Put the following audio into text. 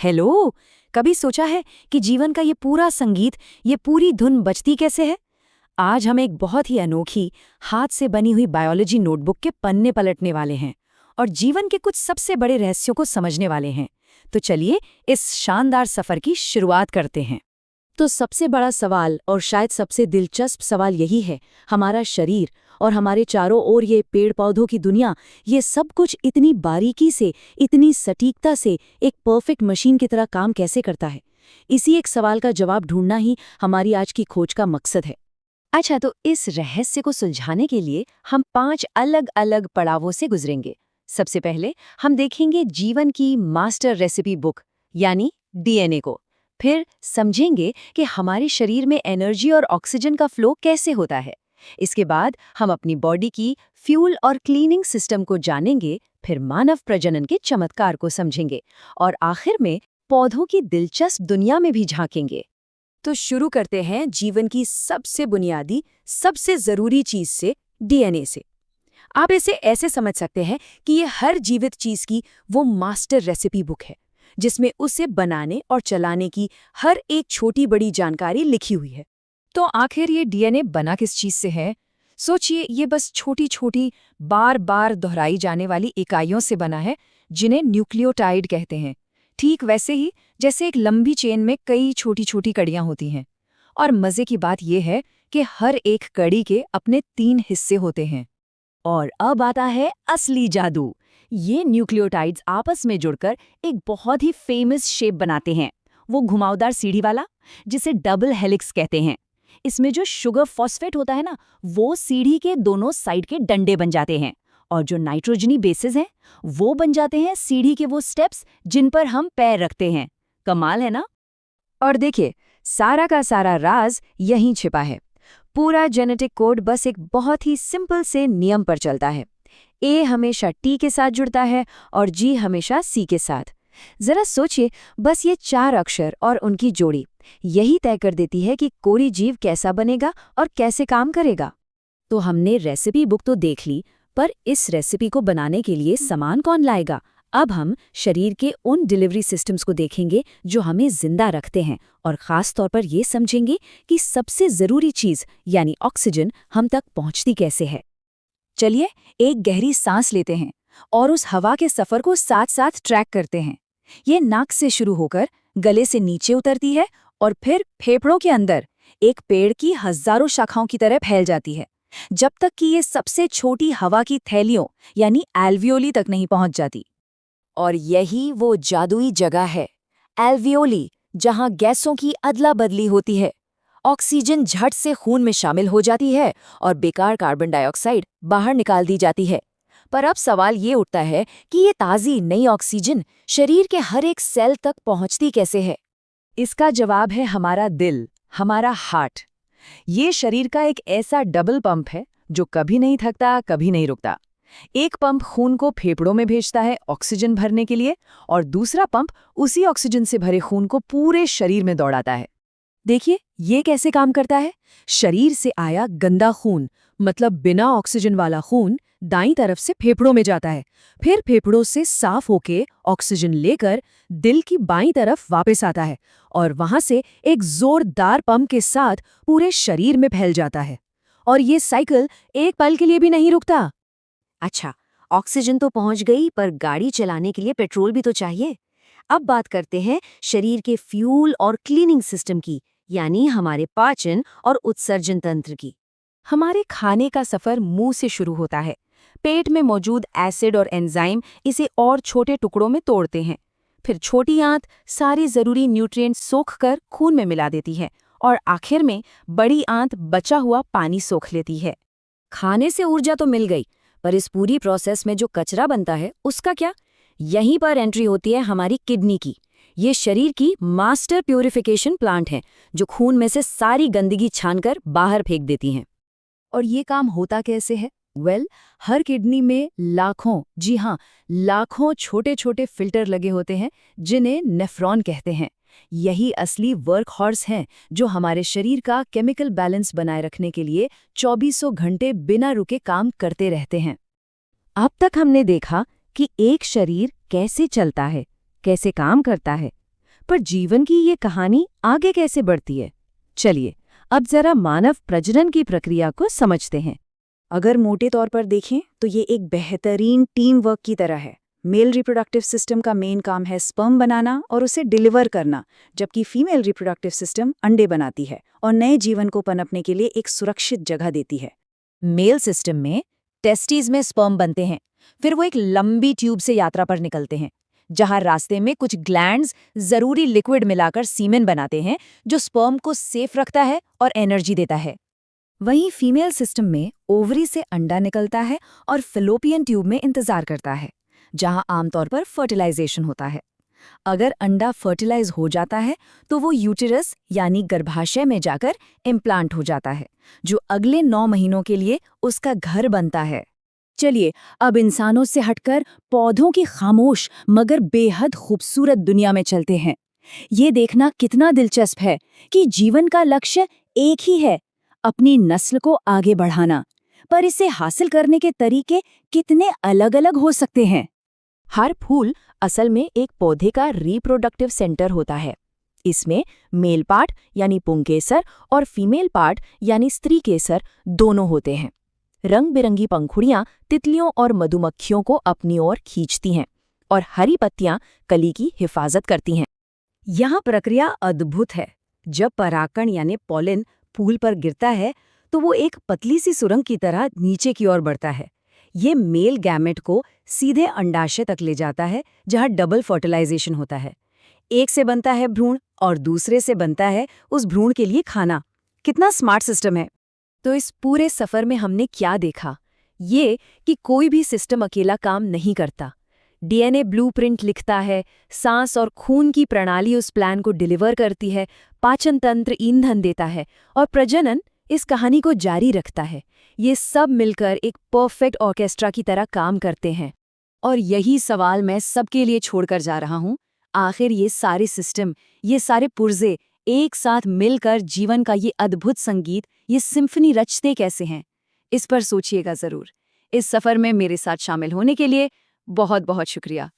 Hello. कभी सोचा है कि जीवन का ये पूरा संगीत, ये पूरी धुन बजती कैसे है? आज हम एक बहुत ही अनोखी, हाथ से बनी हुई बायोलॉजी नोटबुक के पन्ने पलटने वाले हैं और जीवन के कुछ सबसे बड़े रहस्यों को समझने वाले हैं। तो चलिए इस शानदार सफर की शुरुआत करते हैं। तो सबसे बड़ा सवाल और शायद सबसे दिलचस्प सवाल यही है, हमारा शरीर और हमारे चारों ओर ये पेड़ पौधों की दुनिया, ये सब कुछ इतनी बारीकी से, इतनी सटीकता से एक परफेक्ट मशीन की तरह काम कैसे करता है? इसी एक सवाल का जवाब ढूंढना ही हमारी आज की खोज का मकसद है। अच्छा, तो इस रहस्य को सुलझाने के लिए हम 5 अलग अलग पड़ावों से गुजरेंगे। सबसे पहले हम देखेंगे जीवन की मास्टर रेसिपी बुक यानी डीएनए को। फिर समझेंगे कि हमारे शरीर में एनर्जी और ऑक्सीजन का फ्लो कैसे होता है। इसके बाद हम अपनी बॉडी की फ्यूल और क्लीनिंग सिस्टम को जानेंगे, फिर मानव प्रजनन के चमत्कार को समझेंगे और आखिर में पौधों की दिलचस्प दुनिया में भी झांकेंगे। तो शुरू करते हैं जीवन की सबसे बुनियादी, सबसे जरूरी चीज से, डीएनए से। आप इसे ऐसे समझ सकते हैं कि ये हर जीवित चीज की वो मास्टर रेसिपी बुक है, जिसमें उसे बनाने और चलाने की हर एक छोटी बड़ी जानकारी लिखी हुई है। तो आखिर ये डीएनए बना किस चीज से है? सोचिए, ये बस छोटी छोटी, बार बार दोहराई जाने वाली इकाइयों से बना है, जिन्हें न्यूक्लियोटाइड कहते हैं। ठीक वैसे ही जैसे एक लंबी चेन में कई छोटी छोटी कड़ियां होती हैं। और मजे की बात यह है कि हर एक कड़ी के अपने 3 हिस्से होते हैं। और अब आता है असली जादू। ये न्यूक्लियोटाइड्स आपस में जुड़कर एक बहुत ही फेमस शेप बनाते हैं, वो घुमावदार सीढ़ी वाला, जिसे डबल हेलिक्स कहते हैं। इसमें जो शुगर फॉस्फेट होता है ना, वो सीढ़ी के दोनों साइड के डंडे बन जाते हैं, और जो नाइट्रोजनी बेसेस हैं वो बन जाते हैं सीढ़ी के वो स्टेप्स जिन पर हम पैर रखते हैं। कमाल है ना? और देखिए, सारा का सारा राज यहीं छिपा है। पूरा जेनेटिक कोड बस एक बहुत ही सिंपल से नियम पर चलता है। ए हमेशा टी के साथ जुड़ता है और जी हमेशा सी के साथ। जरा सोचिए, बस ये 4 अक्षर और उनकी जोड़ी यही तय कर देती है कि कोई जीव कैसा बनेगा और कैसे काम करेगा। तो हमने रेसिपी बुक तो देख ली, पर इस रेसिपी को बनाने के लिए सामान कौन लाएगा? अब हम शरीर के उन डिलीवरी सिस्टम्स को देखेंगे जो हमें जिंदा रखते हैं, और खास तौर पर ये समझेंगे कि सबसे जरूरी चीज यानी ऑक्सीजन हम तक पहुंचती कैसे है। चलिए एक गहरी सांस लेते हैं और उस हवा के सफर को साथ साथ ट्रैक करते हैं। ये नाक से शुरू होकर गले से नीचे उतरती है और फिर फेफड़ों के अंदर एक पेड़ की हजारों शाखाओं की तरह फैल जाती है, जब तक कि ये सबसे छोटी हवा की थैलियों यानी एल्वियोली तक नहीं पहुंच जाती। और यही वो जादुई जगह है, एल्वियोली, जहां गैसों की अदला बदली होती है। ऑक्सीजन झट से खून में शामिल हो जाती है और बेकार कार्बन डाइऑक्साइड बाहर निकाल दी जाती है। पर अब सवाल ये उठता है कि ये ताज़ी नई ऑक्सीजन शरीर के हर एक सेल तक पहुंचती कैसे है? इसका जवाब है हमारा दिल, हमारा हार्ट। ये शरीर का एक ऐसा डबल पंप है जो कभी नहीं थकता, कभी नहीं रुकता। एक पंप खून को फेफड़ों में भेजता है ऑक्सीजन भरने के लिए, और दूसरा पंप उसी ऑक्सीजन से भरे खून को पूरे शरीर में दौड़ाता है। देखिए ये कैसे काम करता है। शरीर से आया गंदा खून, मतलब बिना ऑक्सीजन वाला खून, दाईं तरफ से फेफड़ों में जाता है। फिर फेफड़ों से साफ होके ऑक्सीजन लेकर दिल की बाईं तरफ वापस आता है और वहां से एक जोरदार पंप के साथ पूरे शरीर में फैल जाता है। और ये साइकिल एक पल के लिए भी नहीं रुकता। अच्छा, ऑक्सीजन तो पहुंच गई, पर गाड़ी चलाने के लिए पेट्रोल भी तो चाहिए। अब बात करते हैं शरीर के फ्यूल और क्लीनिंग सिस्टम की, यानी हमारे पाचन और उत्सर्जन तंत्र की। हमारे खाने का सफर मुंह से शुरू होता है। पेट में मौजूद एसिड और एंजाइम इसे और छोटे टुकड़ों में तोड़ते हैं। फिर छोटी आंत सारी जरूरी न्यूट्रिएंट सोख कर खून में मिला देती है, और आखिर में बड़ी आंत बचा हुआ पानी सोख लेती है। खाने से ऊर्जा तो मिल गई, पर इस पूरी प्रोसेस में जो कचरा बनता है उसका क्या? यहीं पर एंट्री होती है हमारी किडनी की। ये शरीर की मास्टर प्यूरिफिकेशन प्लांट है, जो खून में से सारी गंदगी छानकर बाहर फेंक देती हैं। और ये काम होता कैसे है? हर किडनी में लाखों, जी हाँ, लाखों छोटे छोटे फिल्टर लगे होते हैं, जिन्हें नेफ्रॉन कहते हैं। यही असली वर्क हॉर्स हैं, जो हमारे शरीर का केमिकल बैलेंस बनाए रखने के लिए 2400 घंटे बिना रुके काम करते रहते हैं। अब तक हमने देखा कि एक शरीर कैसे चलता है, कैसे काम करता है, पर जीवन की ये कहानी आगे कैसे बढ़ती है? चलिए अब जरा मानव प्रजनन की प्रक्रिया को समझते हैं। अगर मोटे तौर पर देखें तो ये एक बेहतरीन टीम वर्क की तरह है। मेल रिप्रोडक्टिव सिस्टम का मेन काम है स्पर्म बनाना और उसे डिलीवर करना, जबकि फीमेल रिप्रोडक्टिव सिस्टम अंडे बनाती है और नए जीवन को पनपने के लिए एक सुरक्षित जगह देती है। मेल सिस्टम में टेस्टिस में स्पर्म बनते हैं, फिर वो एक लंबी ट्यूब से यात्रा पर निकलते हैं, जहां रास्ते में कुछ ग्लैंड्स जरूरी लिक्विड मिलाकर सीमेन बनाते हैं, जो स्पर्म को सेफ रखता है और एनर्जी देता है। वहीं फीमेल सिस्टम में ओवरी से अंडा निकलता है और फिलोपियन ट्यूब में इंतजार करता है, जहां आमतौर पर फर्टिलाइजेशन होता है। अगर अंडा फर्टिलाइज हो जाता है तो वो यूटेरस यानी गर्भाशय में जाकर इम्प्लांट हो जाता है, जो अगले 9 महीनों के लिए उसका घर बनता है। चलिए अब इंसानों से हटकर पौधों की खामोश मगर बेहद खूबसूरत दुनिया में चलते हैं। ये देखना कितना दिलचस्प है कि जीवन का लक्ष्य एक ही है, अपनी नस्ल को आगे बढ़ाना, पर इसे हासिल करने के तरीके कितने अलग-अलग हो सकते हैं। हर फूल असल में एक पौधे का रिप्रोडक्टिव सेंटर होता है। इसमें मेल पार्ट यानी पुंकेसर और फीमेल पार्ट यानी स्त्री केसर दोनों होते हैं। रंग बिरंगी पंखुड़ियां तितलियों और मधुमक्खियों को अपनी ओर खींचती हैं और हरी पत्तियां कली की हिफाजत करती हैं। यहाँ प्रक्रिया अद्भुत है। जब परागकण यानी पॉलिन फूल पर गिरता है तो वो एक पतली सी सुरंग की तरह नीचे की ओर बढ़ता है। ये मेल गैमेट को सीधे अंडाशय तक ले जाता है, जहाँ डबल फर्टिलाइजेशन होता है। एक से बनता है भ्रूण और दूसरे से बनता है उस भ्रूण के लिए खाना। कितना स्मार्ट सिस्टम है। तो इस पूरे सफर में हमने क्या देखा? ये कि कोई भी सिस्टम अकेला काम नहीं करता। डीएनए ब्लूप्रिंट लिखता है, सांस और खून की प्रणाली उस प्लान को डिलीवर करती है, पाचन तंत्र ईंधन देता है और प्रजनन इस कहानी को जारी रखता है। ये सब मिलकर एक परफेक्ट ऑर्केस्ट्रा की तरह काम करते हैं। और यही सवाल मैं सबके लिए छोड़कर जा रहा हूँ। आखिर ये सारे सिस्टम, ये सारे पुर्जे एक साथ मिलकर जीवन का ये अद्भुत संगीत, ये सिम्फनी रचते कैसे हैं? इस पर सोचिएगा ज़रूर। इस सफ़र में मेरे साथ शामिल होने के लिए बहुत बहुत शुक्रिया।